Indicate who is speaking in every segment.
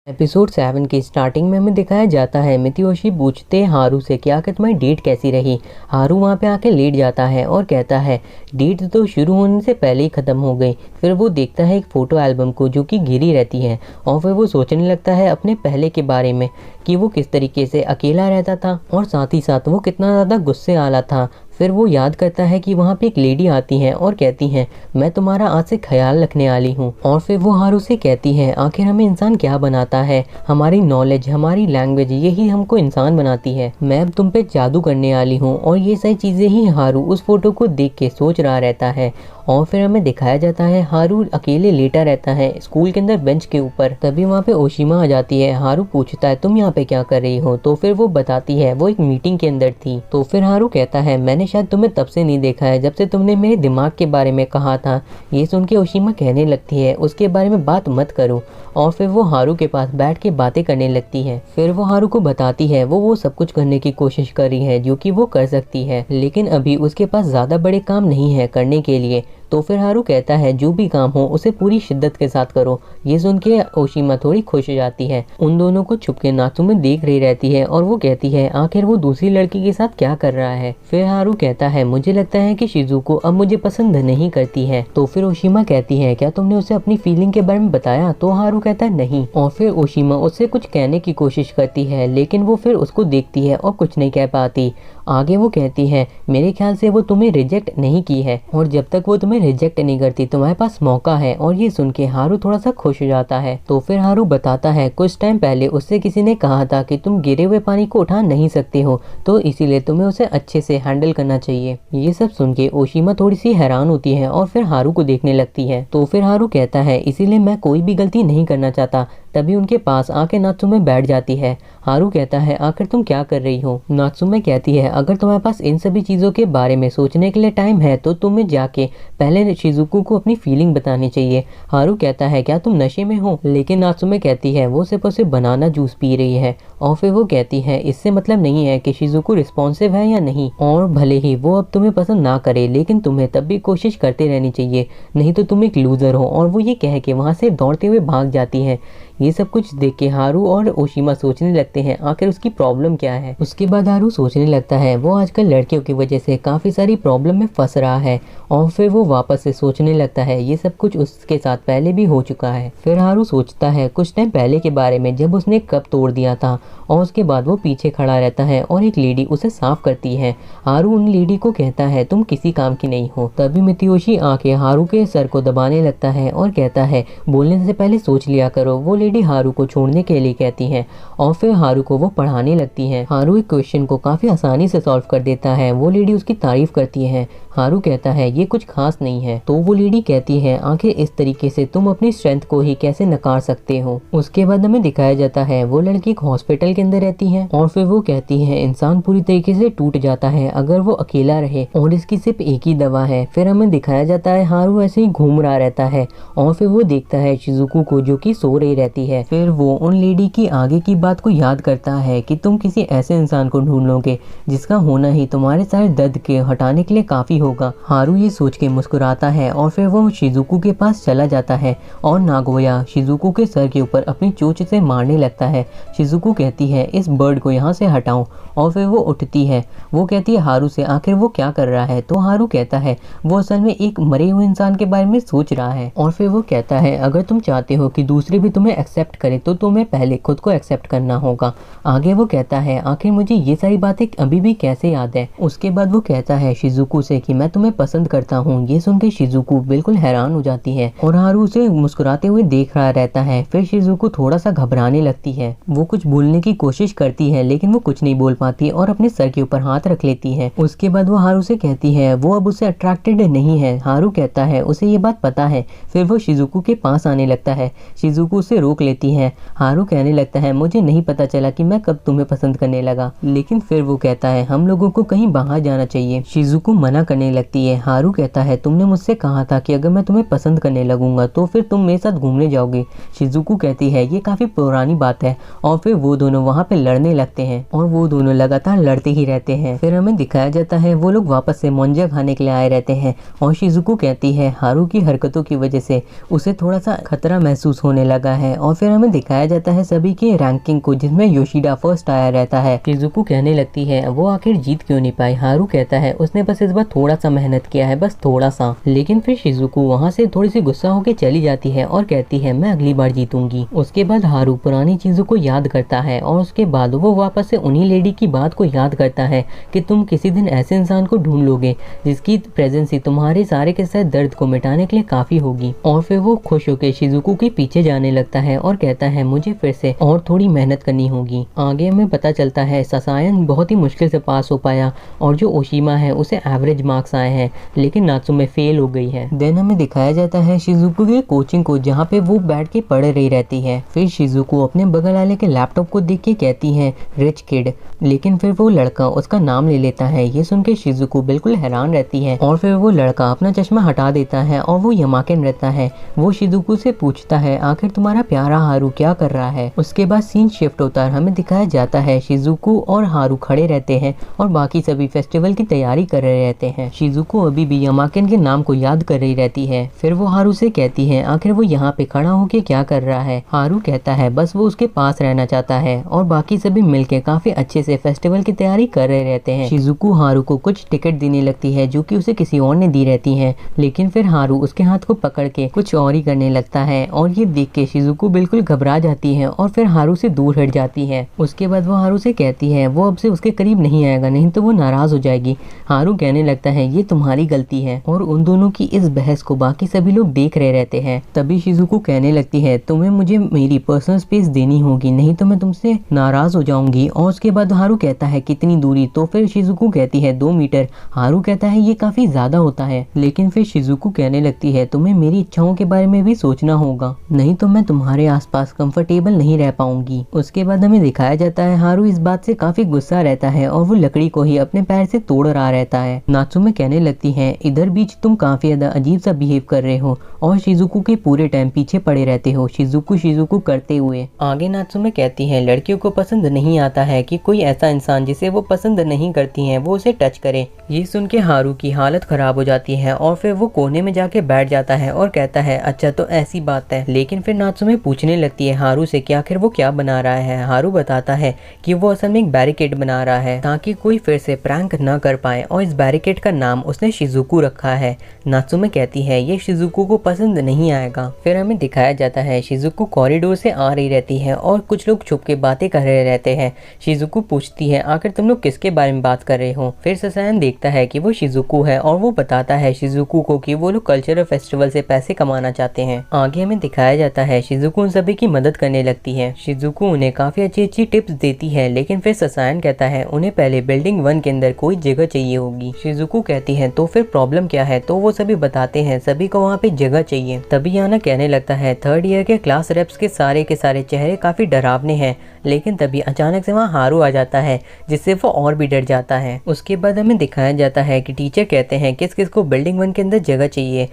Speaker 1: Episode 7 की starting में हमें दिखाया जाता है मितियोशी पूछते हैं हारू से कि आखिर तुम्हारी डेट कैसी रही। हारू वहाँ पे आके लेट जाता है और कहता है डेट तो शुरू होने से पहले ही ख़त्म हो गई। फिर वो देखता है एक फ़ोटो एल्बम को जो कि गिरी रहती है और फिर वो सोचने लगता है अपने पहले के बारे में कि वो किस तरीके से अकेला रहता था और साथ ही साथ वो कितना ज़्यादा गुस्से वाला था। फिर वो याद करता है कि वहाँ पे एक लेडी आती हैं और कहती हैं मैं तुम्हारा आज से ख्याल रखने वाली हूँ। और फिर वो हारू से कहती है आखिर हमें इंसान क्या बनाता है, हमारी नॉलेज हमारी लैंग्वेज यही हमको इंसान बनाती है। मैं अब तुम पे जादू करने वाली हूँ। और ये सारी चीज़ें ही हारू उस फोटो को देख के सोच रहा रहता है। और फिर हमें दिखाया जाता है हारू अकेले लेटा रहता है स्कूल के अंदर बेंच के ऊपर। तभी वहाँ पे ओशिमा आ जाती है। हारू पूछता है तुम यहाँ पे क्या कर रही हो, तो फिर वो बताती है वो एक मीटिंग के अंदर थी। तो फिर हारू कहता है मैंने शायद तुम्हें तब से नहीं देखा है जब से तुमने मेरे दिमाग के बारे में कहा था। ये सुन के ओशिमा कहने लगती है उसके बारे में बात मत करो। और फिर वो हारू के पास बैठ के बातें करने लगती है। फिर वो हारू को बताती है वो सब कुछ करने की कोशिश कर रही है जो कि वो कर सकती है, लेकिन अभी उसके पास ज़्यादा बड़े काम नहीं है करने के लिए। तो फिर हारू कहता है जो भी काम हो उसे पूरी शिद्दत के साथ करो। ये सुन के ओशिमा थोड़ी खुश हो जाती है। उन दोनों को छुपके नात्सुमे देख रही रहती है और वो कहती है आखिर वो दूसरी लड़की के साथ क्या कर रहा है। फिर हारू कहता है मुझे लगता है कि शिजुको अब मुझे पसंद नहीं करती है। तो फिर ओशिमा कहती है क्या तुमने उसे अपनी फीलिंग के बारे में बताया। तो हारू कहता है नहीं। और फिर ओशिमा उससे कुछ कहने की कोशिश करती है लेकिन वो फिर उसको देखती है और कुछ नहीं कह पाती। आगे वो कहती है मेरे ख्याल से वो तुम्हें रिजेक्ट नहीं की है और जब तक वो तुम्हें रिजेक्ट नहीं करती तुम्हारे पास मौका है। और ये सुन के हारू थोड़ा सा खुश हो जाता है। तो फिर हारू बताता है कुछ टाइम पहले उससे किसी ने कहा था कि तुम गिरे हुए पानी को उठा नहीं सकते हो, तो इसीलिए तुम्हें उसे अच्छे से हैंडल करना चाहिए। ये सब सुन के ओशिमा थोड़ी सी हैरान होती है और फिर हारू को देखने लगती है। तो फिर हारू कहता है इसीलिए मैं कोई भी गलती नहीं करना चाहता। तभी उनके पास आके नात्सुमे बैठ जाती है। हारू कहता है आखिर तुम क्या कर रही हो। नात्सुमे कहती है अगर तुम्हारे पास इन सभी चीज़ों के बारे में सोचने के लिए टाइम है तो तुम्हें जाके पहले शिजुको को अपनी फीलिंग बतानी चाहिए। हारू कहता है क्या तुम नशे में हो, लेकिन नात्सुमे कहती है वो सिर्फ उसे बनाना जूस पी रही है। और फिर वो कहती है इससे मतलब नहीं है कि शिजुको रिस्पॉन्सिव है या नहीं, और भले ही वो अब तुम्हें पसंद ना करे लेकिन तुम्हें तब भी कोशिश करते रहनी चाहिए, नहीं तो तुम एक लूजर हो। और वो ये कह के वहाँ से दौड़ते हुए भाग जाती है। ये सब कुछ देख के हारू और ओशिमा सोचने लगते हैं आखिर उसकी प्रॉब्लम क्या है। उसके बाद हारू सोचने लगता है वो आजकल लड़कियों की वजह से काफ़ी सारी प्रॉब्लम में फंस रहा है। और फिर वो वापस से सोचने लगता है ये सब कुछ उसके साथ पहले भी हो चुका है। फिर हारू सोचता है कुछ टाइम पहले के बारे में जब उसने कप तोड़ दिया था और उसके बाद वो पीछे खड़ा रहता है और एक लेडी उसे साफ करती है। हारू उन लेडी को कहता है तुम किसी काम की नहीं हो। तभी मितियोशी आके हारू के सर को दबाने लगता है और कहता है बोलने से पहले सोच लिया करो। वो लेडी हारू को छोड़ने के लिए कहती है और फिर हारू को वो पढ़ाने लगती है। हारू एक क्वेश्चन को काफ़ी आसानी से सॉल्व कर देता है। वो लेडी उसकी तारीफ करती है। हारू कहता है ये कुछ खास नहीं है। तो वो लेडी कहती है आखिर इस तरीके से तुम अपनी स्ट्रेंथ को ही कैसे नकार सकते हो। उसके बाद हमें दिखाया जाता है वो लड़की एक हॉस्पिटल के अंदर रहती है और फिर वो कहती है इंसान पूरी तरीके से टूट जाता है अगर वो अकेला रहे और इसकी सिर्फ एक ही दवा है। फिर हमें दिखाया जाता है हारू ऐसे ही घूम रहा रहता है और फिर वो देखता है शिजुको को जो कि सो रही रहती है। फिर वो उन लेडी की आगे की बात को याद करता है कि तुम किसी ऐसे इंसान को ढूंढ लोगे जिसका होना ही तुम्हारे सारे दर्द के हटाने के लिए काफी होगा। हारू ये सोच के मुस्कुराता है और फिर वो शिजुको के पास चला जाता है और नागोया शिजुको के सर के ऊपर अपनी चोंच से मारने लगता है। शिजुको कहती है इस बर्ड को यहाँ से हटाओ और फिर वो उठती है। वो कहती है हारू से आखिर वो क्या कर रहा है। तो हारू कहता है वो असल में एक मरे हुए इंसान के बारे में सोच रहा है। और फिर वो कहता है अगर तुम चाहते हो कि दूसरे भी तुम्हें एक्सेप्ट करे तो तुम्हें पहले खुद को एक्सेप्ट करना होगा। आगे वो कहता है आखिर मुझे ये सारी बातें अभी भी कैसे याद है। उसके बाद वो कहता है शिजुको से कि मैं तुम्हें पसंद करता हूँ। ये सुन के शिजुको बिल्कुल हैरान हो जाती है और हारू उसे मुस्कुराते हुए देख रहा रहता है। फिर शिजुको थोड़ा सा घबराने लगती है। वो कुछ बोलने की कोशिश करती है लेकिन वो कुछ नहीं बोल पाती और अपने सर के ऊपर हाथ रख लेती है। उसके बाद वो हारू से कहती है वो अब उसे अट्रैक्टेड नहीं है। हारू कहता है उसे ये बात पता है। फिर वो शिजुको के पास आने लगता है। शिजुको उसे रोक लेती है। हारू कहने लगता है मुझे नहीं पता चला कि मैं कब तुम्हें पसंद करने लगा। लेकिन फिर वो कहता है हम लोगों को कहीं बाहर जाना चाहिए। शिजुको मना करने लगती है। हारू कहता है तुमने मुझसे कहा था कि अगर मैं तुम्हें पसंद करने लगूंगा तो फिर तुम मेरे साथ घूमने जाओगे। शिजुको कहती है ये काफी पुरानी बात है और फिर वो दोनों दोनों वहाँ पे लड़ने लगते हैं और वो दोनों लगातार लड़ते ही रहते हैं। फिर हमें दिखाया जाता है वो लोग वापस से मोंजा खाने के लिए आए रहते हैं और शिजुको कहती है हारू की हरकतों की वजह से उसे थोड़ा सा खतरा महसूस होने लगा है। और फिर हमें दिखाया जाता है सभी की रैंकिंग को, जिसमें योशिडा फर्स्ट आया रहता है। शिजुको कहने लगती है वो आखिर जीत क्यों नहीं पाई। हारू कहता है उसने बस इस बार थोड़ा सा मेहनत किया है, बस थोड़ा सा। लेकिन फिर शिजुको वहाँ से थोड़ी सी गुस्सा होकर चली जाती है और कहती है मैं अगली बार जीतूंगी। उसके बाद हारू पुरानी चीजों को याद करता है और उसके बाद वो वापस से उन्हीं लेडी की बात को याद करता है कि तुम किसी दिन ऐसे इंसान को ढूंढ लोगे जिसकी प्रेजेंस ही तुम्हारे सारे के सारे दर्द को मिटाने के लिए काफी होगी। और फिर वो खुश होकर शिजुको के पीछे जाने लगता है और कहता है मुझे फिर से और थोड़ी मेहनत करनी होगी। आगे हमें पता चलता है ससायन बहुत ही मुश्किल से पास हो पाया और जो ओशिमा है उसे एवरेज मार्क्स आए हैं, लेकिन नात्सुमे फेल हो गई है। देन हमें दिखाया जाता है शिजुको के कोचिंग को, जहाँ पे वो बैठ के पढ़ रही रहती है। फिर शिजुको अपने बगल वाले के लैपटॉप को देख के कहती है रिच किड, लेकिन फिर वो लड़का उसका नाम ले लेता है। ये सुन के शिजुको बिल्कुल हैरान रहती है और फिर वो लड़का अपना चश्मा हटा देता है और वो यमाकेन रहता है। वो शिजुको से पूछता है आखिर तुम्हारा प्यारा हारू क्या कर रहा है। उसके बाद सीन शिफ्ट होता है, हमें दिखाया जाता है शिजुको और हारू खड़े रहते हैं और बाकी सभी फेस्टिवल की तैयारी कर रहे रहते हैं। शिजुको अभी भी यमाकेन के नाम को याद कर रही रहती है। फिर वो हारू से कहती है आखिर वो यहाँ पे खड़ा होके क्या कर रहा है। हारू कहता है बस वो उसके पास रहना चाहता है और बाकी सभी मिलके काफी अच्छे से फेस्टिवल की तैयारी कर रहे रहते हैं। शिजुको हारू को कुछ टिकट देने लगती है जो कि उसे किसी और ने दी रहती है, लेकिन फिर हारू उसके हाथ को पकड़ के कुछ और ही करने लगता है और ये देख के शिजुको बिल्कुल घबरा जाती है और फिर हारू से दूर हट जाती है। उसके बाद वो हारू से कहती है वो अब से उसके करीब नहीं आएगा, नहीं तो वो नाराज हो जाएगी। हारू कहने लगता है ये तुम्हारी गलती है और उन दोनों की इस बहस को बाकी सभी लोग देख रहे रहते हैं। तभी शिजुको कहने लगती है तुम्हें मुझे मेरी पर्सनल स्पेस देनी होगी, नहीं तो मैं तुमसे नाराज हो जाऊंगी। और उसके बाद हारू कहता है कितनी दूरी, तो फिर शिजुको कहती है 2 मीटर। हारू कहता है ये काफी ज्यादा होता है, लेकिन फिर शिजुको कहने लगती है तुम्हें मेरी इच्छाओं के बारे में भी सोचना होगा, नहीं तो मैं तुम्हारे आसपास कंफर्टेबल नहीं रह पाऊंगी। उसके बाद हमें दिखाया जाता है हारू इस बात से काफी गुस्सा रहता है और वो लकड़ी को ही अपने पैर से तोड़ रहा रहता है। नात्सुमे कहने लगती है इधर बीच तुम काफी ज्यादा अजीब सा बिहेव कर रहे हो और शिजुको के पूरे टाइम पीछे पड़े रहते हो। शिजुको करते हुए आगे नात्सुमे कहती है लड़कियों को पसंद नहीं आता है कि कोई ऐसा इंसान जिसे वो पसंद नहीं करती है वो उसे टच करे। ये सुन के हारू की हालत खराब हो जाती है और फिर वो कोने में जाके बैठ जाता है और कहता है अच्छा तो ऐसी बात है। लेकिन फिर नात्सुमे पूछने लगती है हारू से कि आखिर वो क्या बना रहा है। हारू बताता है कि वो असल में एक बैरिकेड बना रहा है ताकि कोई फिर से प्रैंक न कर पाए और इस बैरिकेड का नाम उसने शिजुको रखा है। नात्सुमे कहती है ये शिजुको को पसंद नहीं आएगा। फिर हमें दिखाया जाता है शिजुको कॉरिडोर से आ रही रहती है और कुछ लोग छुप के बातें कर रहे रहते हैं। शिजुको पूछती है आखिर तुम लोग किसके बारे में बात कर रहे हो। फिर ससायन देखता है कि वो शिजुको है और वो बताता है शिजुको को कि वो लोग कल्चरल फेस्टिवल से पैसे कमाना चाहते हैं। आगे हमें दिखाया जाता है शिजुको उन सभी की मदद करने लगती है। शिजुको उन्हें काफी अच्छी अच्छी टिप्स देती है, लेकिन फिर ससायन कहता है उन्हें पहले बिल्डिंग 1 के अंदर कोई जगह चाहिए होगी। शिजुको कहती है तो फिर प्रॉब्लम क्या है, तो वो सभी बताते हैं सभी को वहाँ पे जगह चाहिए। तभी याना कहने लगता है 3rd ईयर के क्लास रेप्स के सारे चेहरे काफी डरावने हैं, लेकिन तभी अचानक से वहाँ हारू आ जाता है जिससे वो और भी डर जाता है। उसके बाद हमें दिखाया जाता है कि टीचर कहते हैं किस किस को बिल्डिंग 1 के अंदर जगह चाहिए।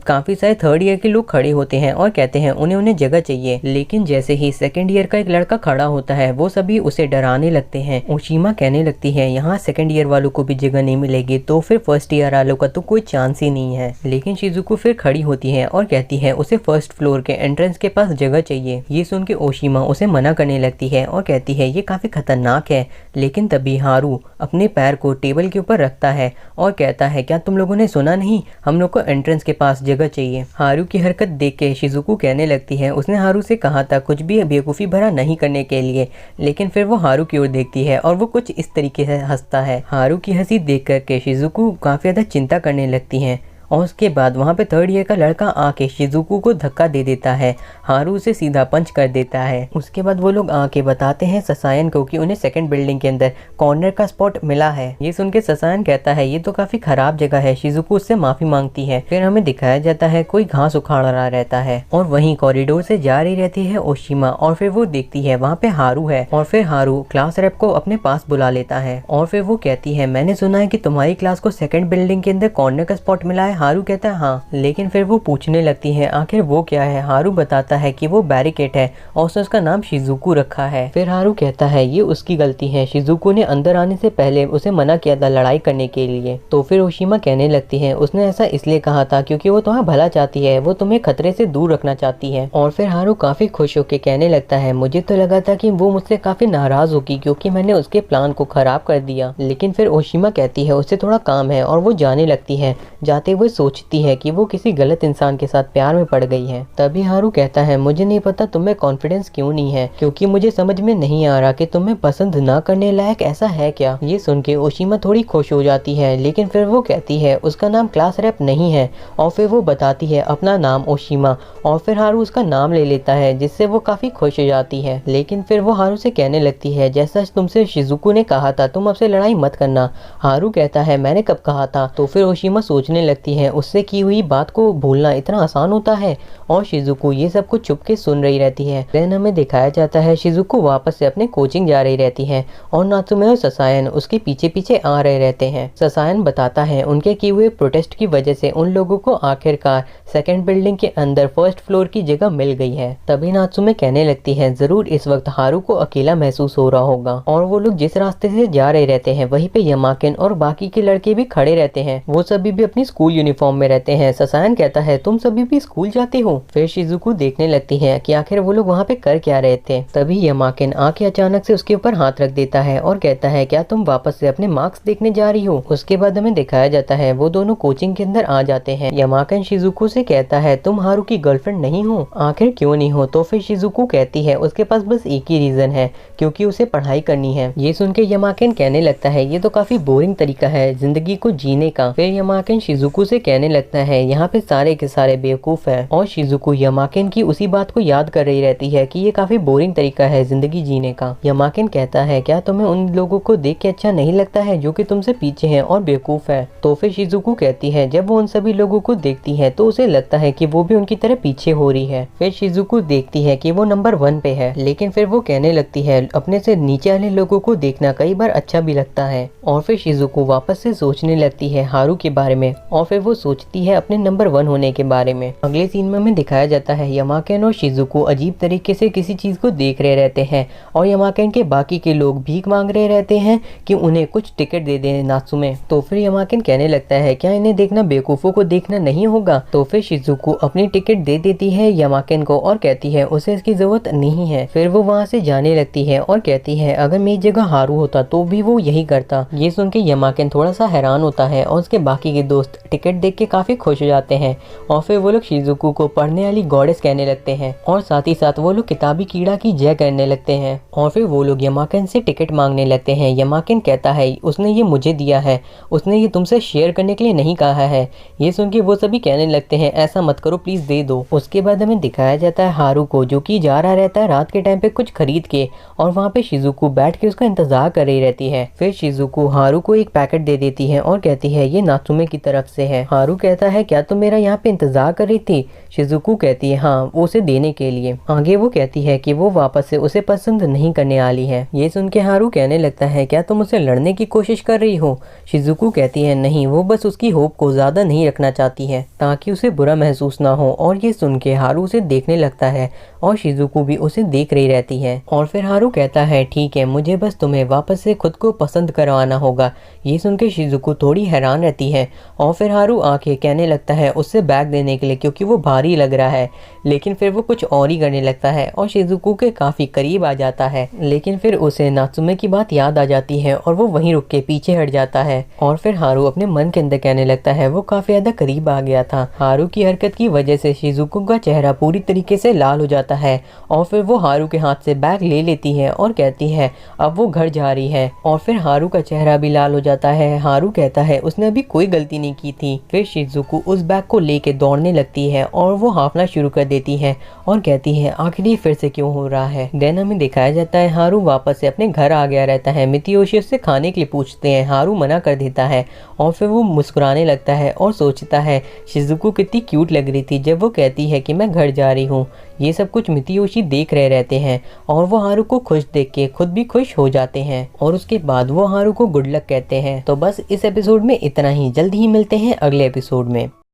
Speaker 1: काफ़ी सारे 3rd ईयर के लोग खड़े होते हैं और कहते हैं उन्हें जगह चाहिए, लेकिन जैसे ही 2nd ईयर का एक लड़का खड़ा होता है वो सभी उसे डराने लगते हैं। ओशिमा कहने लगती है यहाँ 2nd ईयर वालों को भी जगह नहीं मिलेगी, तो फिर 1st ईयर वालों का तो कोई चांस ही नहीं है। लेकिन शिजुको फिर खड़ी होती है और कहती है उसे 1st फ्लोर के एंट्रेंस के पास जगह चाहिए। ये सुन के ओशिमा उसे मना करने लगती है और कहती है ये काफ़ी खतरनाक है। लेकिन तभी हारू अपने पैर को टेबल के ऊपर रखता है और कहता है क्या तुम लोगों ने सुना नहीं, हम लोग को एंट्रेंस के पास जगह चाहिए। हारू की हरकत देख के शिजुको कहने लगती है उसने हारू से कहा था कुछ भी बेवकूफ़ी भरा नहीं करने के लिए, लेकिन फिर वो हारू की ओर देखती है और वो कुछ इस तरीके से हंसता है। हारू की हंसी देख करके शिजुको काफ़ी ज़्यादा चिंता करने लगती है और उसके बाद वहाँ पे 3rd ईयर का लड़का आके शिजुको को धक्का दे देता है। हारू उसे सीधा पंच कर देता है। उसके बाद वो लोग आके बताते हैं ससायन को कि उन्हें 2nd बिल्डिंग के अंदर कॉर्नर का स्पॉट मिला है। ये सुन के ससायन कहता है ये तो काफी खराब जगह है। शिजुको उससे माफी मांगती है। फिर हमें दिखाया जाता है कोई घास उखाड़ रहा रहता है और वहीं कॉरिडोर से जा रही रहती है ओशिमा और फिर वो देखती है वहाँ पे हारू है और फिर हारू क्लास रेप को अपने पास बुला लेता है और फिर वो कहती है मैंने सुना है कि तुम्हारी क्लास को 2nd बिल्डिंग के अंदर कॉर्नर का स्पॉट मिला है हारू कहता है हाँ, लेकिन फिर वो पूछने लगती है आखिर वो क्या है। हारू बताता है कि वो बैरिकेड है और उसने उसका नाम शिजुको रखा है। फिर हारू कहता है ये उसकी गलती है, शिजुको ने अंदर आने से पहले उसे मना किया था लड़ाई करने के लिए। तो फिर ओशिमा कहने लगती है उसने ऐसा इसलिए कहा था क्योंकि वो तुम्हारा भला चाहती है, वो तुम्हें खतरे से दूर रखना चाहती है। और फिर हारू काफी खुश होकर कहने लगता है मुझे तो लगा था कि वो मुझसे काफी नाराज होगी क्योंकि मैंने उसके प्लान को खराब कर दिया। लेकिन फिर ओशिमा कहती है उससे थोड़ा काम है और वो जाने लगती है। जाते हुए सोचती है कि वो किसी गलत इंसान के साथ प्यार में पड़ गई है। तभी हारू कहता है मुझे नहीं पता तुम्हें कॉन्फिडेंस क्यों नहीं है, क्योंकि मुझे समझ में नहीं आ रहा कि तुम्हें पसंद ना करने लायक ऐसा है क्या। ये सुन के ओशिमा थोड़ी खुश हो जाती है, लेकिन फिर वो कहती है उसका नाम क्लास रैप नहीं है और फिर वो बताती है अपना नाम ओशिमा। और फिर हारू उसका नाम ले लेता है जिससे वो काफी खुश हो जाती है। लेकिन फिर वो हारू से कहने लगती है जैसा तुमसे शिजुको ने कहा था तुम अब से लड़ाई मत करना। हारू कहता है मैंने कब कहा था। तो फिर ओशिमा सोचने लगती है उससे की हुई बात को भूलना इतना आसान होता है, और शिजुको ये सब कुछ चुप के सुन रही रहती है। देन हमें दिखाया जाता है शिजुको वापस से अपने कोचिंग जा रही रहती है और नात्सुमे और ससायन उसके पीछे पीछे आ रहे रहते हैं। ससायन बताता है उनके किए हुए प्रोटेस्ट की वजह से उन लोगों को आखिरकार सेकंड बिल्डिंग के अंदर फर्स्ट फ्लोर की जगह मिल गई है। तभी नात्सुमे कहने लगती है जरूर इस वक्त हारू को अकेला महसूस हो रहा होगा। और वो लोग जिस रास्ते से जा रहे रहते हैं वहीं पे यमाकेन और बाकी के लड़के भी खड़े रहते हैं। वो सभी भी अपनी स्कूल यूनिफॉर्म में रहते हैं। ससायन कहता है तुम सभी भी स्कूल जाते हो। फिर शिजुको देखने लगती है कि आखिर वो लोग वहाँ पे कर क्या रहे थे। तभी यमाकेन आके अचानक से उसके ऊपर हाथ रख देता है और कहता है क्या तुम वापस से अपने मार्क्स देखने जा रही हो। उसके बाद हमें दिखाया जाता है वो दोनों कोचिंग के अंदर आ जाते हैं। यमाकेन शिजुको से कहता है तुम हारू की गर्लफ्रेंड नहीं हो, आखिर क्यों नहीं हो। तो फिर शिजुको कहती है उसके पास बस एक ही रीजन है, क्योंकि उसे पढ़ाई करनी है। ये सुन के यमाकेन कहने लगता है ये तो काफी बोरिंग तरीका है जिंदगी को जीने का। फिर यमाकेन शिजुको से कहने लगता है यहाँ पे सारे के सारे बेवकूफ है। और शिजुको यमाकेन की उसी बात को याद कर रही रहती है कि ये काफी बोरिंग तरीका है जिंदगी जीने का। यमाकेन कहता है क्या तुम्हें उन लोगों को देख के अच्छा नहीं लगता है जो कि तुमसे पीछे हैं और बेवकूफ है। तो फिर शिजुको कहती है जब वो उन सभी लोगों को देखती है तो उसे लगता है कि वो भी उनकी तरह पीछे हो रही है। फिर शिजुको देखती है कि वो नंबर 1 पे है, लेकिन फिर वो कहने लगती है अपने से नीचे वाले लोगों को देखना कई बार अच्छा भी लगता है। और फिर शिजुको वापस से सोचने लगती है हारू के बारे में और फिर वो सोचती है अपने नंबर 1 होने के बारे में। अगले सीन में हमें दिखाया जाता है यमाकेन और शिजुको अजीब तरीके से किसी चीज को देख रहे रहते हैं और यमाकेन के बाकी के लोग भीख मांग रहे रहते हैं कि उन्हें कुछ टिकट दे दें नात्सुमे। तो फिर यमाकेन कहने लगता है क्या इन्हें देखना बेवकूफों को देखना नहीं होगा। तो फिर शिजुको अपनी टिकट दे देती है यमाकेन को और कहती है उसे इसकी जरूरत नहीं है। फिर वो वहाँ से जाने लगती है और कहती है अगर मेरी जगह हारू होता तो भी वो यही करता। ये सुन के यमाकेन थोड़ा सा हैरान होता है और उसके बाकी के दोस्त टिकट देख के काफी खुश हो जाते हैं। और फिर वो लोग शिजुको को पढ़ने वाली गॉडेस कहने लगते हैं और साथ ही साथ वो लोग किताबी कीड़ा की जय करने लगते हैं। और फिर वो लोग यमाकेन से टिकट मांगने लगते हैं। यमाकेन कहता है उसने ये मुझे दिया है, उसने ये तुमसे शेयर करने के लिए नहीं कहा है। ये सुन के वो सभी कहने लगते हैं ऐसा मत करो प्लीज दे दो। उसके बाद हमें दिखाया जाता है हारू को जो कि जा रहा रहता है रात के टाइम पे कुछ खरीद के और वहाँ पे शिजुको बैठ के उसका इंतजार कर रही रहती है। फिर शिजुको हारू को एक पैकेट दे देती है और कहती है ये नात्सुमे की तरफ से है। हारू कहता है क्या तुम मेरा यहाँ पे इंतजार कर रही थी। शिजुको कहती है हाँ, वो उसे देने के लिए। आगे वो कहती है कि वो वापस से उसे पसंद नहीं करने वाली है। ये सुन के हारू कहने लगता है क्या तुम उसे लड़ने की कोशिश कर रही हो। शिजुको कहती है नहीं, वो बस उसकी होप को ज्यादा नहीं रखना चाहती है ताकि उसे बुरा महसूस ना हो। और ये सुन के हारू उसे देखने लगता है और शिजुको भी उसे देख रही रहती है। और फिर हारू कहता है ठीक है, मुझे बस तुम्हें वापस से खुद को पसंद करवाना होगा। ये सुन के शिजुको थोड़ी हैरान रहती है और फिर हारू आके कहने लगता है उससे बैग देने के लिए क्योंकि वो भारी लग रहा है। लेकिन फिर वो कुछ और ही करने लगता है और शिजुको के काफी करीब आ जाता है। लेकिन फिर उसे नात्सुमे की बात याद आ जाती है और वो वहीं रुक के पीछे हट जाता है। और फिर हारू अपने मन के अंदर कहने लगता है वो काफी ज्यादा करीब आ गया था। हारू की हरकत की वजह से शिजुको का चेहरा पूरी तरीके से लाल हो जाता है और फिर वो हारू के हाथ से बैग ले लेती है और कहती है अब वो घर जा रही है। और फिर हारू का चेहरा भी लाल हो जाता है। हारू कहता है उसने अभी कोई गलती नहीं की थी। फिर शिजुको उस बैग को लेके दौड़ने लगती है और वो हाफना शुरू कर देती है और कहती है आखिर ये फिर से क्यों हो रहा है। देन हमें दिखाया जाता है हारू वापस से अपने घर आ गया रहता है। मितियोशी उससे खाने के लिए पूछते हैं, हारू मना कर देता है और फिर वो मुस्कुराने लगता है और सोचता है शिजुको कितनी क्यूट लग रही थी जब वो कहती है कि मैं घर जा रही हूँ। ये सब कुछ मितियोशी देख रहे रहते हैं और वो हारू को खुश देख के खुद भी खुश हो जाते हैं और उसके बाद वो हारू को गुड लक कहते हैं। तो बस इस एपिसोड में इतना ही, जल्द ही मिलते हैं अगले एपिसोड में।